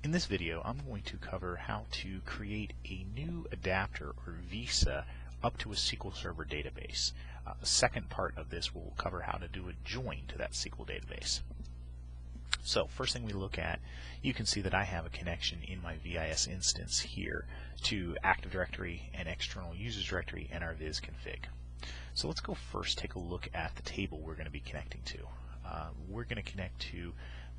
In this video, I'm going to cover how to create a new adapter or visa up to a SQL Server database. The second part of this will cover how to do a join to that SQL database. So first thing we look at, you can see that I have a connection in my VIS instance here to Active Directory and External Users Directory and our viz config. So let's go first take a look at the table we're going to be connecting to. We're going to connect to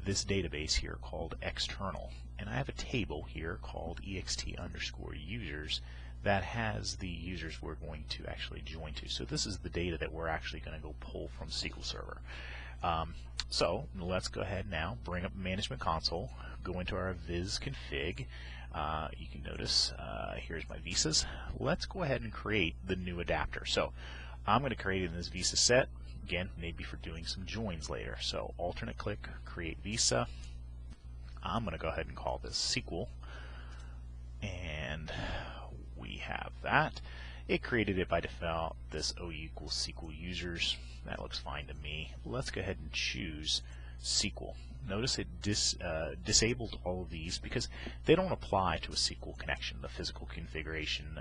this database here called external, and I have a table here called ext_users that has the users we're going to actually join to. So this is the data that we're actually going to go pull from SQL Server. So let's go ahead now, bring up Management Console, go into our viz config. You can notice here's my visas. Let's go ahead and create the new adapter. So I'm going to create it in this visa set. Again, maybe for doing some joins later. So alternate click, create visa. I'm going to go ahead and call this SQL, and we have that. It created it by default, this OU equals SQL users. That looks fine to me. Let's go ahead and choose SQL. Notice it disabled all of these because they don't apply to a SQL connection. The physical configuration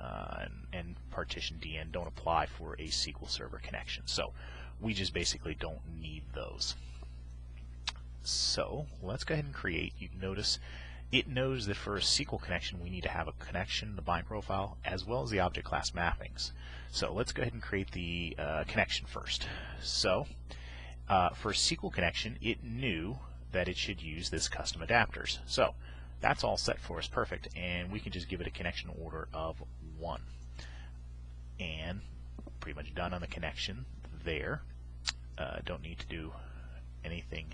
and partition DN don't apply for a SQL Server connection. So we just basically don't need those. So let's go ahead and create. You can notice it knows that for a SQL connection we need to have a connection, the bind profile, as well as the object class mappings. So let's go ahead and create the connection first. So for a SQL connection, it knew that it should use this custom adapters. So that's all set for us, perfect, and we can just give it a connection order of 1. And pretty much done on the connection there. Don't need to do anything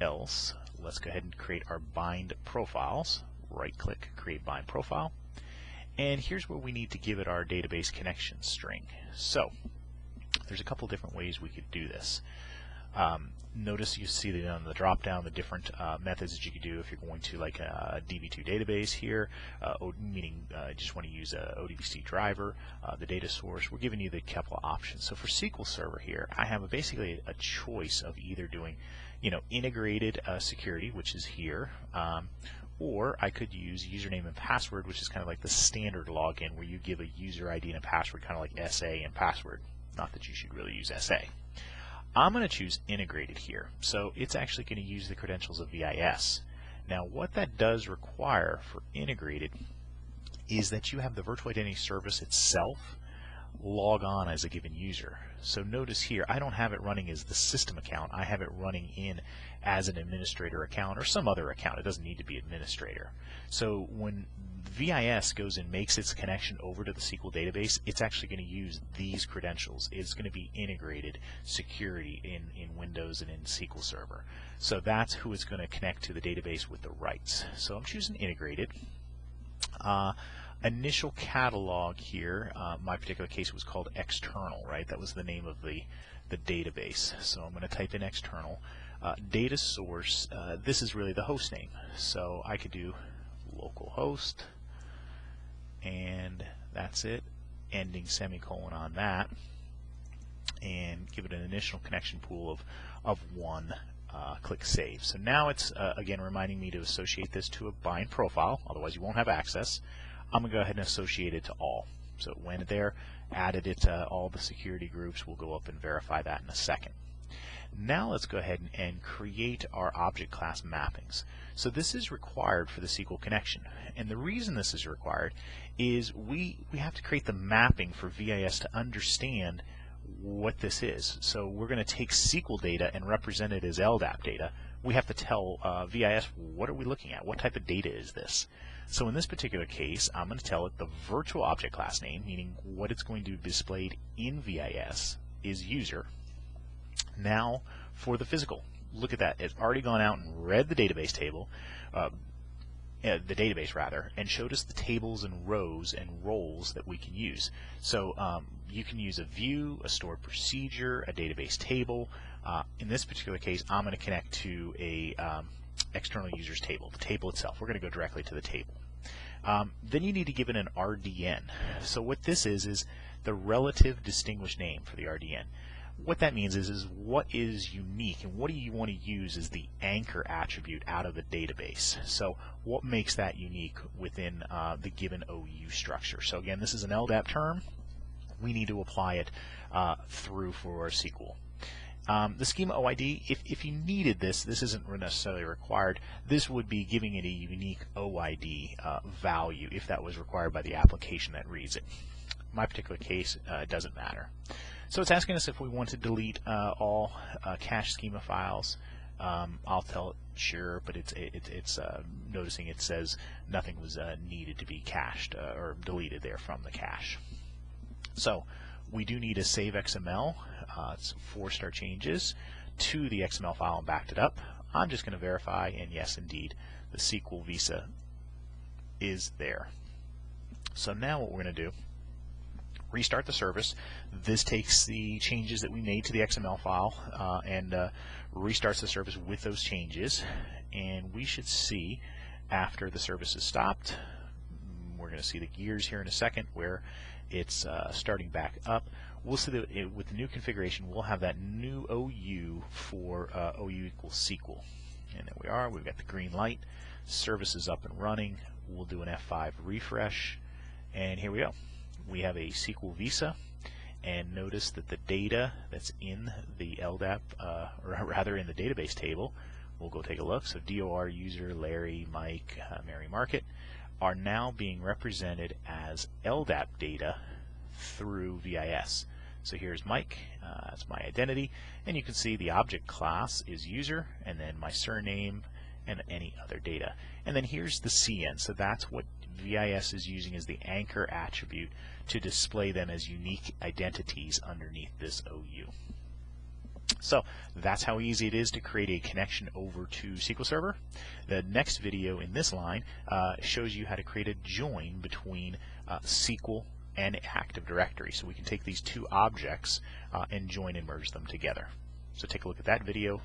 else. Let's go ahead and create our bind profiles. Right click, create bind profile. And here's where we need to give it our database connection string. So there's a couple different ways we could do this. Notice you see that on the drop down the different methods that you could do if you're going to like a DB2 database here, meaning you just want to use a ODBC driver, the data source. We're giving you the couple of options. So for SQL Server here, I have basically a choice of either doing, integrated security, which is here, or I could use username and password, which is kind of like the standard login where you give a user ID and a password, kind of like SA and password. Not that you should really use SA. I'm going to choose integrated here. So it's actually going to use the credentials of VIS. Now what that does require for integrated is that you have the virtual identity service itself log on as a given user. So notice here, I don't have it running as the system account. I have it running in as an administrator account or some other account. It doesn't need to be administrator. So when VIS goes and makes its connection over to the SQL database, it's actually going to use these credentials. It's going to be integrated security in Windows and in SQL Server. So that's who it's going to connect to the database with the rights. So I'm choosing integrated. Initial catalog here, my particular case was called external, right? That was the name of the database. So I'm going to type in external. Data source, this is really the host name. So I could do localhost, and that's it, ending semicolon on that, and give it an initial connection pool of 1. Click Save. So now it's again reminding me to associate this to a bind profile, otherwise you won't have access. I'm going to go ahead and associate it to all. So it went there, added it to all the security groups. We'll go up and verify that in a second. Now let's go ahead and create our object class mappings. So this is required for the SQL connection, and the reason this is required is we have to create the mapping for VIS to understand what this is. So we're going to take SQL data and represent it as LDAP data. We have to tell VIS, what are we looking at? What type of data is this? So in this particular case, I'm going to tell it the virtual object class name, meaning what it's going to be displayed in VIS is user. Now for the physical, look at that. It's already gone out and read the database table, and showed us the tables and rows and roles that we can use. So you can use a view, a stored procedure, a database table. In this particular case, I'm going to connect to a external users table, the table itself. We're going to go directly to the table. Then you need to give it an RDN. So what this is the relative distinguished name for the RDN. what that means is what is unique and what do you want to use as the anchor attribute out of the database. So what makes that unique within the given OU structure. So again, this is an LDAP term. We need to apply it through for SQL. The schema OID, if you needed this isn't necessarily required. This would be giving it a unique OID value if that was required by the application that reads it. In my particular case, it doesn't matter. So it's asking us if we want to delete all cache schema files. I'll tell it sure, but it's noticing it says nothing was needed to be cached or deleted there from the cache. So we do need a save XML. It's 4-star changes to the XML file and backed it up. I'm just going to verify, and yes, indeed, the SQL Visa is there. So now what we're going to do, restart the service. This takes the changes that we made to the XML file and restarts the service with those changes. And we should see, after the service is stopped, we're going to see the gears here in a second where it's starting back up. We'll see that with the new configuration, we'll have that new OU for OU equals SQL. And there we are. We've got the green light. Service is up and running. We'll do an F5 refresh. And here we go. We have a SQL Visa. And notice that the data that's in the LDAP, or rather in the database table, we'll go take a look. So DOR user, Larry, Mike, Mary Market, are now being represented as LDAP data through VIS. So here's Mike, that's my identity, and you can see the object class is user, and then my surname, and any other data. And then here's the CN, so that's what VIS is using as the anchor attribute to display them as unique identities underneath this OU. So that's how easy it is to create a connection over to SQL Server. The next video in this line shows you how to create a join between SQL and Active Directory. So we can take these two objects and join and merge them together. So take a look at that video